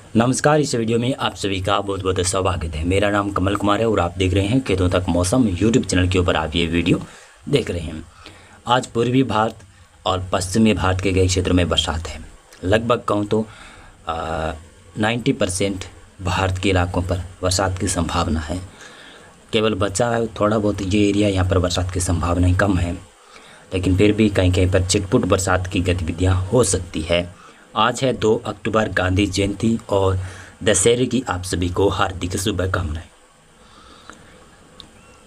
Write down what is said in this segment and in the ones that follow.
नमस्कार। इस वीडियो में आप सभी का बहुत बहुत स्वागत है। मेरा नाम कमल कुमार है और आप देख रहे हैं खेतों तक मौसम यूट्यूब चैनल के ऊपर आप ये वीडियो देख रहे हैं। आज पूर्वी भारत और पश्चिमी भारत के कई क्षेत्रों में बरसात है। लगभग कहूँ तो 90% भारत के इलाकों पर बरसात की संभावना है। केवल बचा है थोड़ा बहुत ये एरिया, यहाँ पर बरसात की संभावनाएँ कम है, लेकिन फिर भी कहीं कहीं पर छिटपुट बरसात की गतिविधियाँ हो सकती है। आज है 2 अक्टूबर, गांधी जयंती और दशहरे की आप सभी को हार्दिक शुभकामनाएं।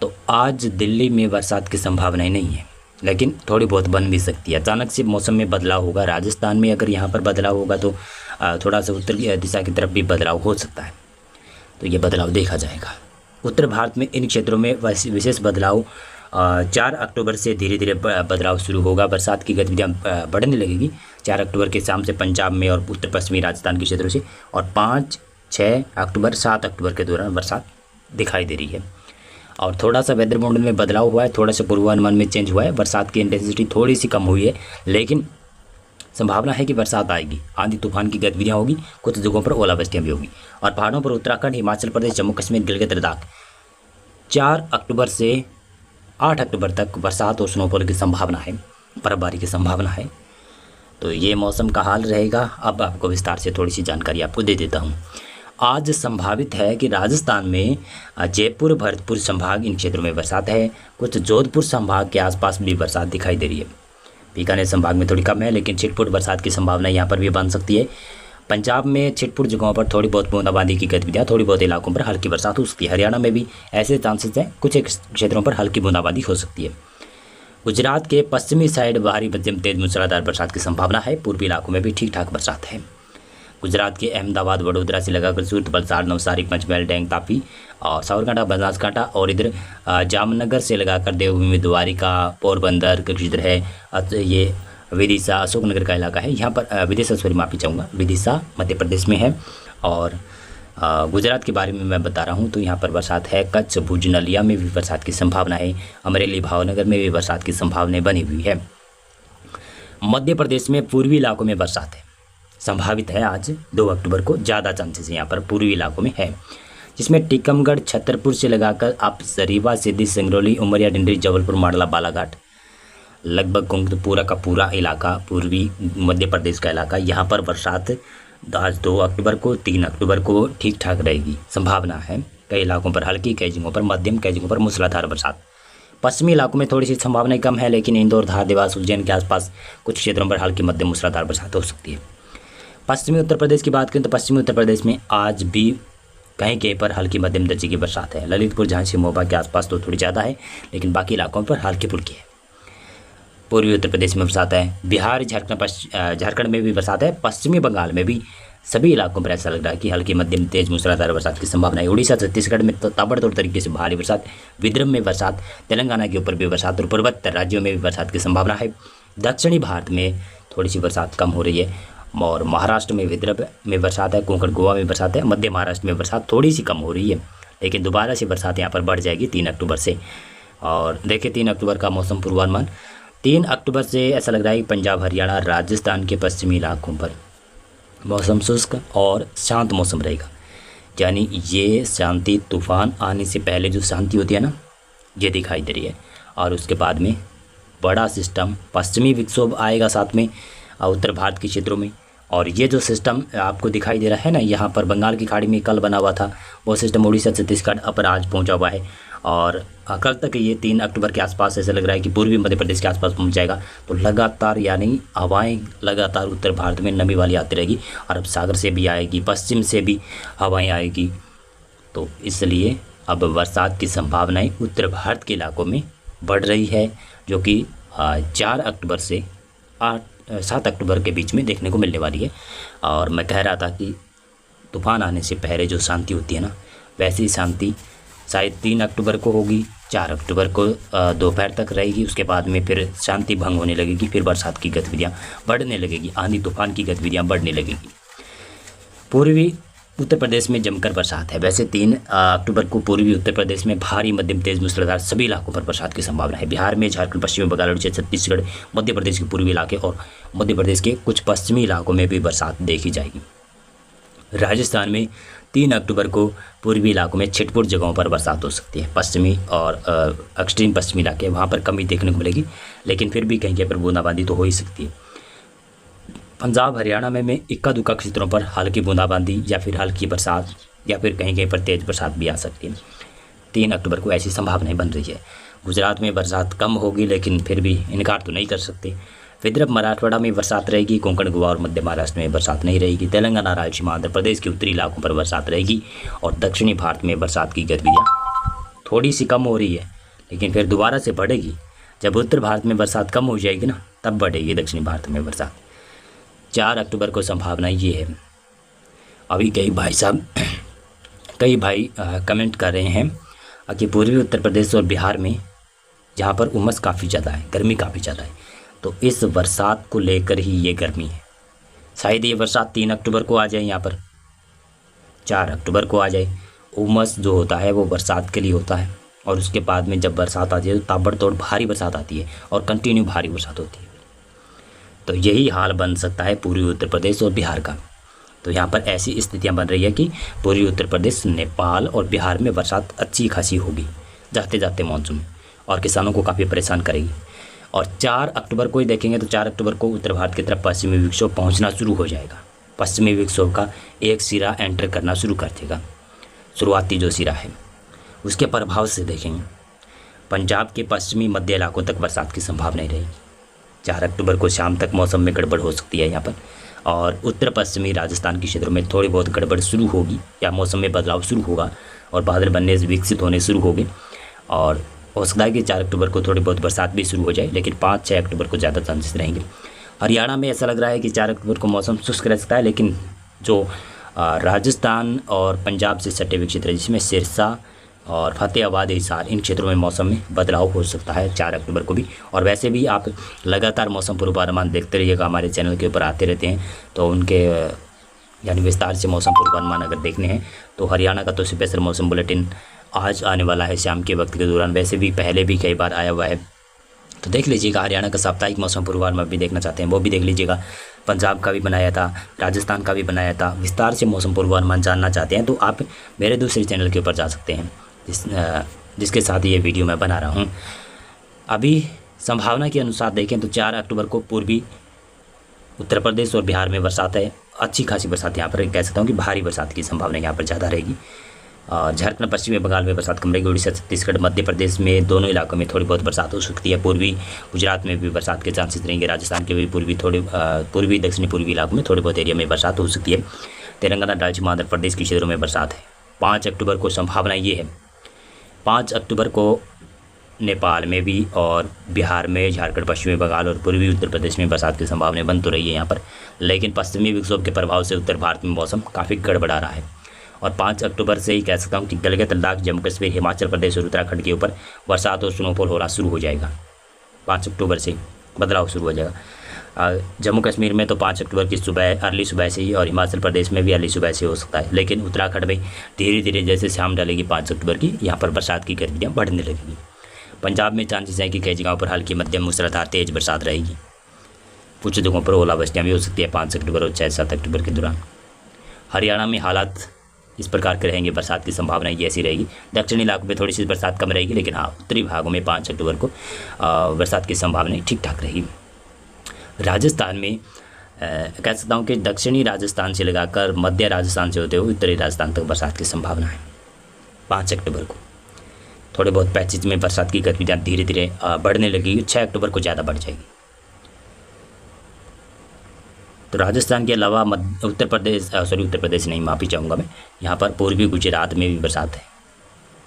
तो आज दिल्ली में बरसात की संभावनाएं नहीं है, लेकिन थोड़ी बहुत बन भी सकती है। अचानक से मौसम में बदलाव होगा। राजस्थान में अगर यहाँ पर बदलाव होगा तो थोड़ा सा उत्तर दिशा की तरफ भी बदलाव हो सकता है, तो ये बदलाव देखा जाएगा। उत्तर भारत में इन क्षेत्रों में विशेष बदलाव 4 अक्टूबर से धीरे धीरे बदलाव शुरू होगा। बरसात की गतिविधियाँ बढ़ने लगेगी 4 अक्टूबर के शाम से पंजाब में और उत्तर पश्चिमी राजस्थान के क्षेत्रों से, और 5, 6 अक्टूबर, 7 अक्टूबर के दौरान बरसात दिखाई दे रही है। और थोड़ा सा वेदर मॉडल में बदलाव हुआ है, थोड़ा सा पूर्वानुमान में चेंज हुआ है। बरसात की इंटेंसिटी थोड़ी सी कम हुई है, लेकिन संभावना है कि बरसात आएगी। आंधी तूफान की गतिविधियाँ होगी, कुछ जगहों पर ओलावृष्टियाँ भी होगी। और पहाड़ों पर उत्तराखंड, हिमाचल प्रदेश, जम्मू कश्मीर, गिलगित लद्दाख 4 अक्टूबर से 8 अक्टूबर तक बरसात और स्नोफॉल की संभावना है, बर्फबारी की संभावना है। तो ये मौसम का हाल रहेगा। अब आपको विस्तार से थोड़ी सी जानकारी आपको दे देता हूँ। आज संभावित है कि राजस्थान में जयपुर, भरतपुर संभाग, इन क्षेत्रों में बरसात है। कुछ जोधपुर संभाग के आसपास भी बरसात दिखाई दे रही है। बीकानेर संभाग में थोड़ी कम है, लेकिन छिटपुट बरसात की संभावना यहाँ पर भी बन सकती है। पंजाब में छिटपुट जगहों पर थोड़ी बहुत बूंदाबांदी की गतिविधियाँ, थोड़ी बहुत इलाकों पर हल्की बरसात हो सकती है। हरियाणा में भी ऐसे चांसेस हैं, कुछ एक क्षेत्रों पर हल्की बूंदाबांदी हो सकती है। गुजरात के पश्चिमी साइड भारी मध्यम तेज मूसलाधार बरसात की संभावना है। पूर्वी इलाकों में भी ठीक ठाक बरसात है। गुजरात के अहमदाबाद, वडोदरा से लगाकर सूरत, वलसाड़, नवसारी, पंचमहल, डैंग, तापी और साबरकांठा, बनासकांठा और इधर जामनगर से लगाकर देवभूमि, द्वारिका, पोरबंदर के इधर है। ये विदिशा, अशोकनगर का इलाका है। यहाँ पर विदिशा, सॉरी माफ़ी चाहूँगा, विदिशा मध्य प्रदेश में है। और गुजरात के बारे में मैं बता रहा हूँ तो यहाँ पर बरसात है। कच्छ, भुज, नलिया में भी बरसात की संभावना है। अमरेली, भावनगर में भी बरसात की संभावनाएं बनी हुई है। मध्य प्रदेश में पूर्वी इलाकों में बरसात है, संभावित है। आज 2 अक्टूबर को ज़्यादा चांसेस यहाँ पर पूर्वी इलाकों में है, जिसमें टीकमगढ़, छतरपुर से लगाकर आप रीवा, सीधी, सिंगरौली, उमरिया, डिंडरी, जबलपुर, मांडला, बालाघाट, लगभग पूरा का पूरा इलाका, पूर्वी मध्य प्रदेश का इलाका, यहाँ पर बरसात आज 2 अक्टूबर को, 3 अक्टूबर को ठीक ठाक रहेगी। संभावना है कई इलाकों पर हल्की, कई जगहों पर मध्यम, कई जगहों पर मूसलाधार बरसात। पश्चिमी इलाकों में थोड़ी सी संभावनाएं कम है, लेकिन इंदौर, धार, देवास, उज्जैन के आसपास कुछ क्षेत्रों पर हल्की मध्यम मूसलाधार बरसात हो सकती है। पश्चिमी उत्तर प्रदेश की बात करें तो पश्चिमी उत्तर प्रदेश में आज भी कहीं कहीं पर हल्की मध्यम दर्जे की बरसात है। ललितपुर, झांसी, मोबा के आसपास तो थोड़ी ज़्यादा है, लेकिन बाकी इलाकों पर हल्की फुल्की है। पूर्वी उत्तर प्रदेश में बरसात है। बिहार, झारखंड में भी बरसात है। पश्चिमी बंगाल में भी सभी इलाकों पर ऐसा लग रहा है कि हल्की मध्यम तेज मूसलाधार बरसात की संभावना है। उड़ीसा, छत्तीसगढ़ में ताबड़तोड़ तरीके से भारी बरसात, विदर्भ में बरसात, तेलंगाना के ऊपर भी बरसात और पूर्वोत्तर राज्यों में भी बरसात की संभावना है। दक्षिणी भारत में थोड़ी सी बरसात कम हो रही है, और महाराष्ट्र में, विदर्भ में बरसात है, कोंकण, गोवा में बरसात है। मध्य महाराष्ट्र में बरसात थोड़ी सी कम हो रही है, लेकिन दोबारा से बरसात यहाँ पर बढ़ जाएगी 3 अक्टूबर से। और देखिए 3 अक्टूबर का मौसम पूर्वानुमान। 3 अक्टूबर से ऐसा लग रहा है कि पंजाब, हरियाणा, राजस्थान के पश्चिमी इलाकों पर मौसम शुष्क और शांत मौसम रहेगा। यानी ये शांति, तूफान आने से पहले जो शांति होती है ना, ये दिखाई दे रही है। और उसके बाद में बड़ा सिस्टम पश्चिमी विक्षोभ आएगा साथ में उत्तर भारत के क्षेत्रों में। और ये जो सिस्टम आपको दिखाई दे रहा है ना, यहाँ पर बंगाल की खाड़ी में कल बना हुआ था, वो सिस्टम उड़ीसा, छत्तीसगढ़ पर आज पहुँचा हुआ है। और कल तक ये 3 अक्टूबर के आसपास ऐसा लग रहा है कि पूर्वी मध्य प्रदेश के आसपास पहुंच जाएगा। तो लगातार यानी हवाएं लगातार उत्तर भारत में नमी वाली आती रहेगी। अरब सागर से भी आएगी, पश्चिम से भी हवाएं आएगी। तो इसलिए अब बरसात की संभावनाएं उत्तर भारत के इलाकों में बढ़ रही है, जो कि 4 अक्टूबर से 7 अक्टूबर के बीच में देखने को मिलने वाली है। और मैं कह रहा था कि तूफान आने से पहले जो शांति होती है ना, वैसी शांति शायद 3 अक्टूबर को होगी, 4 अक्टूबर को दोपहर तक रहेगी। उसके बाद में फिर शांति भंग होने लगेगी, फिर बरसात की गतिविधियाँ बढ़ने लगेगी, आंधी तूफान की गतिविधियाँ बढ़ने लगेगी। पूर्वी उत्तर प्रदेश में जमकर बरसात है। वैसे 3 अक्टूबर को पूर्वी उत्तर प्रदेश में भारी मध्यम तेज मूसलाधार सभी इलाकों पर बरसात की संभावना है। बिहार में, झारखंड, पश्चिमी बंगाल, उड़ीसा, छत्तीसगढ़, मध्य प्रदेश के पूर्वी इलाके और मध्य प्रदेश के कुछ पश्चिमी इलाकों में भी बरसात देखी जाएगी। राजस्थान में 3 अक्टूबर को पूर्वी इलाकों में छिटपुट जगहों पर बरसात हो सकती है। पश्चिमी और एक्सट्रीम पश्चिमी इलाके वहाँ पर कमी देखने को मिलेगी, लेकिन फिर भी कहीं कहीं पर बूंदाबांदी तो हो ही सकती है। पंजाब हरियाणा में इक्का दुक्का क्षेत्रों पर हल्की बूंदाबांदी या फिर हल्की बरसात या फिर कहीं कहीं पर तेज़ बरसात भी आ सकती है। 3 अक्टूबर को ऐसी संभावनाएं बन रही है। गुजरात में बरसात कम होगी, लेकिन फिर भी इनकार तो नहीं कर सकते। विदर्भ मराठवाड़ा में बरसात रहेगी, कोंकण गोवा और मध्य महाराष्ट्र में बरसात नहीं रहेगी। तेलंगाना रायलसीमा आंध्र प्रदेश के उत्तरी इलाकों पर बरसात रहेगी और दक्षिणी भारत में बरसात की गतिविधियाँ थोड़ी सी कम हो रही है, लेकिन फिर दोबारा से बढ़ेगी। जब उत्तर भारत में बरसात कम हो जाएगी ना, तब बढ़ेगी दक्षिणी भारत में बरसात। 4 अक्टूबर को संभावना ये है। अभी कई भाई कमेंट कर रहे हैं कि पूर्वी उत्तर प्रदेश और बिहार में जहाँ पर उमस काफ़ी ज़्यादा है, गर्मी काफ़ी ज़्यादा है, तो इस बरसात को लेकर ही ये गर्मी है। शायद ये बरसात 3 अक्टूबर को आ जाए, यहाँ पर 4 अक्टूबर को आ जाए। उमस जो होता है वो बरसात के लिए होता है, और उसके बाद में जब बरसात आती है तो ताबड़तोड़ भारी बरसात आती है और कंटिन्यू भारी बरसात होती है। तो यही हाल बन सकता है पूर्वी उत्तर प्रदेश और बिहार का। तो यहाँ पर ऐसी स्थितियाँ बन रही है कि पूर्वी उत्तर प्रदेश, नेपाल और बिहार में बरसात अच्छी खासी होगी जाते जाते मानसून, और किसानों को काफ़ी परेशान करेगी। और 4 अक्टूबर को ही देखेंगे तो 4 अक्टूबर को उत्तर भारत की तरफ पश्चिमी विक्षोभ पहुँचना शुरू हो जाएगा। पश्चिमी विक्षोभ का एक सिरा एंटर करना शुरू कर देगा। शुरुआती जो सिरा है उसके प्रभाव से देखेंगे पंजाब के पश्चिमी मध्य इलाकों तक बरसात की संभावना रहेगी। 4 अक्टूबर को शाम तक मौसम में गड़बड़ हो सकती है यहाँ पर, और उत्तर पश्चिमी राजस्थान के क्षेत्रों में थोड़ी बहुत गड़बड़ शुरू होगी या मौसम में बदलाव शुरू होगा और बादल बनने से विकसित होने शुरू होंगे। और हो सकता है कि 4 अक्टूबर को थोड़ी बहुत बरसात भी शुरू हो जाए, लेकिन 5-6 अक्टूबर को ज़्यादा चांसेस रहेंगे। हरियाणा में ऐसा लग रहा है कि 4 अक्टूबर को मौसम शुष्क रह सकता है, लेकिन जो राजस्थान और पंजाब से सटे हुए क्षेत्र है जिसमें सिरसा और फतेहाबाद, हिसार, इन क्षेत्रों में मौसम में बदलाव हो सकता है 4 अक्टूबर को भी। और वैसे भी आप लगातार मौसम पूर्वानुमान देखते रहिएगा, हमारे चैनल के ऊपर आते रहते हैं, तो उनके यानी विस्तार से मौसम पूर्वानुमान अगर देखने हैं तो हरियाणा का तो स्पेशल मौसम बुलेटिन आज आने वाला है शाम के वक्त के दौरान। वैसे भी पहले भी कई बार आया हुआ है, तो देख लीजिएगा। हरियाणा का साप्ताहिक मौसम पूर्वानुमान भी देखना चाहते हैं वो भी देख लीजिएगा। पंजाब का भी बनाया था, राजस्थान का भी बनाया था। विस्तार से मौसम पूर्वानुमान जानना चाहते हैं तो आप मेरे दूसरे चैनल के ऊपर जा सकते हैं, जिसके साथ ये वीडियो मैं बना रहा हूँ। अभी संभावना के अनुसार देखें तो 4 अक्टूबर को पूर्वी उत्तर प्रदेश और बिहार में बरसात है, अच्छी खासी बरसात। यहाँ पर कह सकता हूँ कि भारी बरसात की संभावना यहाँ पर ज़्यादा रहेगी। झारखंड, पश्चिमी बंगाल में बरसात कम रहेगी। उड़ीसा, छत्तीसगढ़, मध्य प्रदेश में दोनों इलाकों में थोड़ी बहुत बरसात हो सकती है। पूर्वी गुजरात में भी बरसात के चांसेस रहेंगे। राजस्थान के भी पूर्वी दक्षिणी पूर्वी इलाकों में थोड़ी बहुत एरिया में बरसात हो सकती है। तेलंगाना, रायलसीमा, आंध्र प्रदेश के क्षेत्रों में बरसात है। 5 अक्टूबर को संभावना ये है। 5 अक्टूबर को नेपाल में भी और बिहार में, झारखंड, पश्चिमी बंगाल और पूर्वी उत्तर प्रदेश में बरसात की संभावना बन तो रही है यहाँ पर, लेकिन पश्चिमी विक्षोभ के प्रभाव से उत्तर भारत में मौसम काफ़ी गड़बड़ा रहा है। और 5 अक्टूबर से ही कह सकता हूँ कि गिलगित, लद्दाख, जम्मू कश्मीर, हिमाचल प्रदेश और उत्तराखंड के ऊपर बरसात और स्नोफॉल होना शुरू हो जाएगा। 5 अक्टूबर से बदलाव शुरू हो जाएगा। जम्मू कश्मीर में तो 5 अक्टूबर की सुबह, अर्ली सुबह से ही, और हिमाचल प्रदेश में भी अर्ली सुबह से हो सकता है, लेकिन उत्तराखंड में धीरे धीरे जैसे शाम डालेगी 5 अक्टूबर की, यहाँ पर बरसात की गतिविधियाँ बढ़ने लगेगी। पंजाब में चांसेस है कि कई जगहों पर हल्की मध्यम मूसलाधार तेज़ बरसात रहेगी। कुछ जगहों पर ओलावृष्टियाँ भी हो सकती है 5 अक्टूबर और 6-7 अक्टूबर के दौरान। हरियाणा में हालात इस प्रकार के रहेंगे, बरसात की संभावना ये ऐसी रहेगी। दक्षिणी इलाकों में थोड़ी सी बरसात कम रहेगी, लेकिन हाँ, उत्तरी भागों में 5 अक्टूबर को बरसात की संभावना ठीक ठाक रहेगी। राजस्थान में कह सकता हूँ कि दक्षिणी राजस्थान से लगाकर मध्य राजस्थान से होते हुए उत्तरी राजस्थान तक बरसात की संभावना है 5 अक्टूबर को। थोड़े बहुत पैचेज में बरसात की गतिविधियाँ धीरे धीरे बढ़ने लगेगी। 6 अक्टूबर को ज़्यादा बढ़ जाएगी। तो राजस्थान के अलावा उत्तर प्रदेश नहीं, माफ़ी चाहूँगा मैं, यहाँ पर पूर्वी गुजरात में भी बरसात है।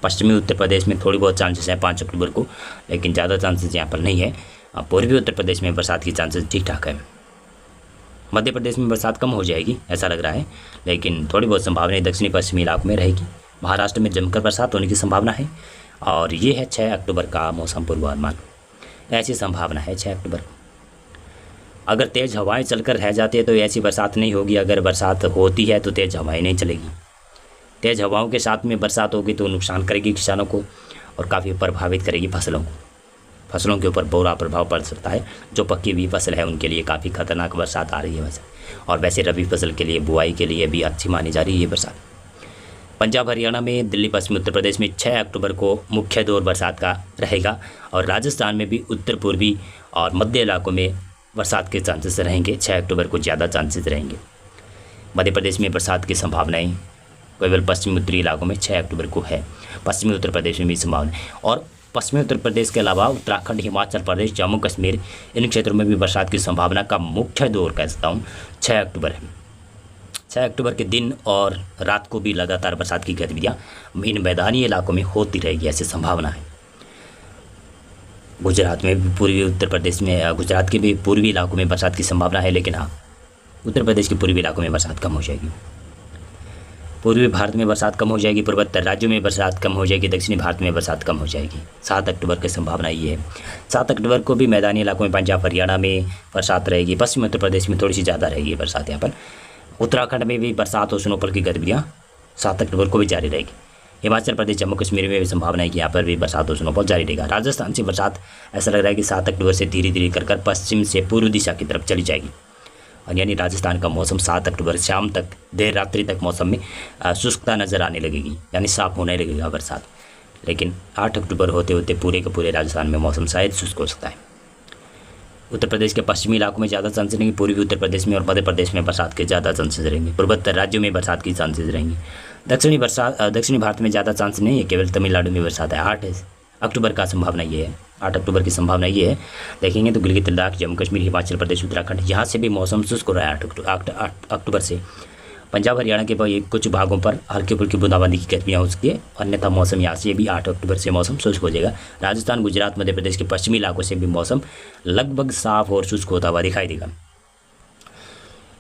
पश्चिमी उत्तर प्रदेश में थोड़ी बहुत चांसेस है 5 अक्टूबर को, लेकिन ज़्यादा चांसेस यहाँ पर नहीं है। पूर्वी उत्तर प्रदेश में बरसात की चांसेस ठीक ठाक है। मध्य प्रदेश में बरसात कम हो जाएगी ऐसा लग रहा है, लेकिन थोड़ी बहुत संभावना दक्षिणी पश्चिमी इलाकों में रहेगी। महाराष्ट्र में जमकर बरसात होने की संभावना है। और ये है 6 अक्टूबर का मौसम पूर्वानुमान। ऐसी संभावना है 6 अक्टूबर को। अगर तेज़ हवाएं चलकर रह जाती है तो ऐसी बरसात नहीं होगी। अगर बरसात होती है तो तेज़ हवाएं नहीं चलेगी। तेज़ हवाओं के साथ में बरसात होगी तो नुकसान करेगी किसानों को और काफ़ी प्रभावित करेगी फसलों को। फसलों के ऊपर बुरा प्रभाव पड़ सकता है। जो पक्की हुई फसल है उनके लिए काफ़ी खतरनाक बरसात आ रही है वैसे, और वैसे रबी फसल के लिए, बुआई के लिए भी अच्छी मानी जा रही है ये बरसात। पंजाब हरियाणा में, दिल्ली पश्चिमी उत्तर प्रदेश में 6 अक्टूबर को मुख्य दौर बरसात का रहेगा, और राजस्थान में भी उत्तर पूर्वी और मध्य इलाकों में बरसात के चांसेस रहेंगे। 6 अक्टूबर को ज़्यादा चांसेस रहेंगे। मध्य प्रदेश में बरसात की संभावनाएं केवल पश्चिमी उत्तरी इलाकों में 6 अक्टूबर को है। पश्चिमी उत्तर प्रदेश में भी संभावना है, और पश्चिमी उत्तर प्रदेश के अलावा उत्तराखंड, हिमाचल प्रदेश, जम्मू कश्मीर, इन क्षेत्रों में भी बरसात की संभावना का मुख्य दौर कह सकता हूँ 6 अक्टूबर है। 6 अक्टूबर के दिन और रात को भी लगातार बरसात की गतिविधियाँ इन मैदानी इलाकों में होती रहेगी, ऐसी संभावना है। गुजरात में भी, पूर्वी उत्तर प्रदेश में, गुजरात के भी पूर्वी इलाकों में बरसात की संभावना है, लेकिन हाँ, उत्तर प्रदेश के पूर्वी इलाकों में बरसात कम हो जाएगी। पूर्वी भारत में बरसात कम हो जाएगी, पूर्वोत्तर राज्यों में बरसात कम हो जाएगी, दक्षिणी भारत में बरसात कम हो जाएगी। 7 अक्टूबर की संभावना ये है। 7 अक्टूबर को भी मैदानी इलाकों में, पंजाब हरियाणा में बरसात रहेगी। पश्चिमी उत्तर प्रदेश में थोड़ी सी ज़्यादा रहेगी बरसात यहाँ पर। उत्तराखंड में भी बरसात और स्नोफॉल की गतिविधियाँ 7 अक्टूबर को भी जारी रहेगी। हिमाचल प्रदेश, जम्मू कश्मीर में भी संभावना है कि यहाँ पर भी बरसात और स्नोफॉल जारी रहेगा। राजस्थान से बरसात ऐसा लग रहा है कि 7 अक्टूबर से धीरे धीरे कर पश्चिम से पूर्व दिशा की तरफ चली जाएगी, और यानी राजस्थान का मौसम 7 अक्टूबर शाम तक, देर रात्रि तक मौसम में शुष्कता नज़र आने लगेगी, यानी साफ होने लगेगा बरसात। लेकिन 8 अक्टूबर होते होते पूरे के पूरे राजस्थान में मौसम शायद शुष्क हो सकता है। उत्तर प्रदेश के पश्चिमी इलाकों में ज़्यादा चांसेस रहेंगे, पूर्वी उत्तर प्रदेश में और मध्य प्रदेश में बरसात के ज़्यादा चांसेस रहेंगे। पूर्वोत्तर राज्यों में बरसात की चांसेस रहेंगी। दक्षिणी भारत में ज़्यादा चांस नहीं है, केवल तमिलनाडु में बरसात है। 8 अक्टूबर का संभावना ये है, 8 अक्टूबर की संभावना ये है। देखेंगे तो गिलगित लद्दाख, जम्मू कश्मीर, हिमाचल प्रदेश, उत्तराखंड, यहाँ से भी मौसम शुष्क हो रहा है 8 अक्टूबर से। पंजाब हरियाणा के कुछ भागों पर हल्की फुल्की बूंदाबांदी की गतिविधियाँ हो सकती है, अन्यथा मौसम यहाँ से भी 8 अक्टूबर से मौसम शुष्क हो जाएगा। राजस्थान, गुजरात, मध्य प्रदेश के पश्चिमी इलाकों से भी मौसम लगभग साफ और शुष्क होता हुआ दिखाई देगा।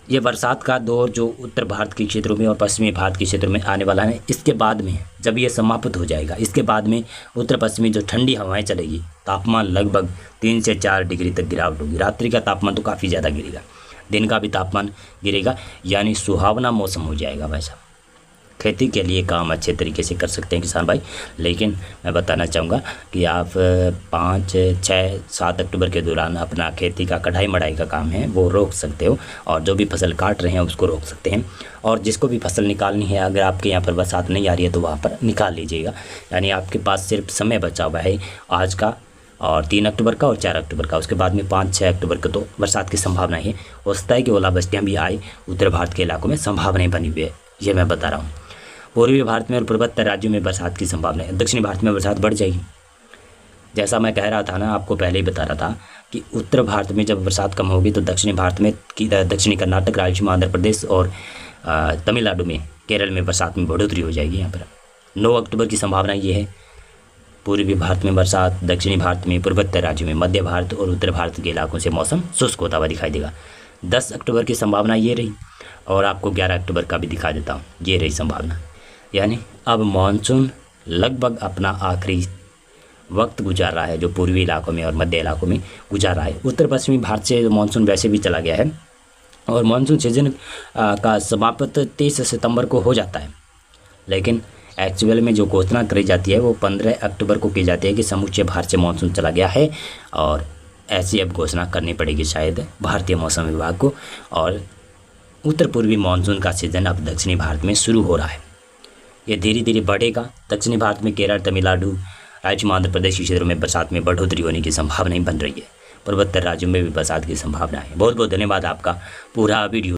ये बरसात का दौर जो उत्तर भारत के क्षेत्रों में और पश्चिमी भारत के क्षेत्रों में आने वाला है, इसके बाद में जब ये समाप्त हो जाएगा, इसके बाद में उत्तर पश्चिमी जो ठंडी हवाएं चलेगी, तापमान लगभग 3 से 4 डिग्री तक गिरावट होगी। रात्रि का तापमान तो काफ़ी ज़्यादा गिरेगा, दिन का भी तापमान गिरेगा, यानी सुहावना मौसम हो जाएगा वैसा। खेती के लिए काम अच्छे तरीके से कर सकते हैं किसान भाई, लेकिन मैं बताना चाहूँगा कि आप 5, 6, 7 अक्टूबर के दौरान अपना खेती का कटाई मढ़ाई का काम है वो रोक सकते हो, और जो भी फसल काट रहे हैं उसको रोक सकते हैं। और जिसको भी फसल निकालनी है, अगर आपके यहाँ पर बरसात नहीं आ रही है तो वहाँ पर निकाल लीजिएगा, यानी आपके पास सिर्फ समय बचा हुआ है आज का, और 3 अक्टूबर का और 4 अक्टूबर का। उसके बाद में 5, 6 अक्टूबर को तो बरसात की संभावना है। हो सकता है कि ओलावृष्टियाँ भी आए, उत्तर भारत के इलाकों में संभावनाएँ बनी हुई है, ये मैं बता रहा हूँ। पूर्वी भारत में और पूर्वोत्तर राज्यों में बरसात की संभावना है। दक्षिणी भारत में बरसात बढ़ जाएगी। जैसा मैं कह रहा था ना, आपको पहले ही बता रहा था कि उत्तर भारत में जब बरसात कम होगी तो दक्षिणी भारत में, दक्षिणी कर्नाटक, रायलसीमा, आंध्र प्रदेश और तमिलनाडु में, केरल में बरसात में बढ़ोतरी हो जाएगी। यहाँ पर 9 अक्टूबर की संभावना ये है। पूर्वी भारत में बरसात, दक्षिणी भारत में, पूर्वोत्तर राज्यों में, मध्य भारत और उत्तर भारत के इलाकों से मौसम शुष्क होता हुआ दिखाई देगा। 10 अक्टूबर की संभावना ये रही, और आपको 11 अक्टूबर का भी दिखा देता हूँ, ये रही संभावना। यानी अब मानसून लगभग अपना आखिरी वक्त गुजार रहा है, जो पूर्वी इलाकों में और मध्य इलाकों में गुजार रहा है। उत्तर पश्चिमी भारत से मानसून वैसे भी चला गया है, और मानसून सीजन का समाप्त 30 सितंबर को हो जाता है, लेकिन एक्चुअल में जो घोषणा करी जाती है वो 15 अक्टूबर को की जाती है कि समूचे भारत से मानसून चला गया है, और ऐसी अब घोषणा करनी पड़ेगी शायद भारतीय मौसम विभाग को। और उत्तर पूर्वी मानसून का सीजन अब दक्षिणी भारत में शुरू हो रहा है। ये धीरे धीरे बढ़ेगा। दक्षिणी भारत में केरल, तमिलनाडु, रायलसीमा, आंध्र प्रदेश के क्षेत्रों में बरसात में बढ़ोतरी होने की संभावना बन रही है। पूर्वोत्तर राज्यों में भी बरसात की संभावना है। बहुत बहुत धन्यवाद आपका। पूरा वीडियो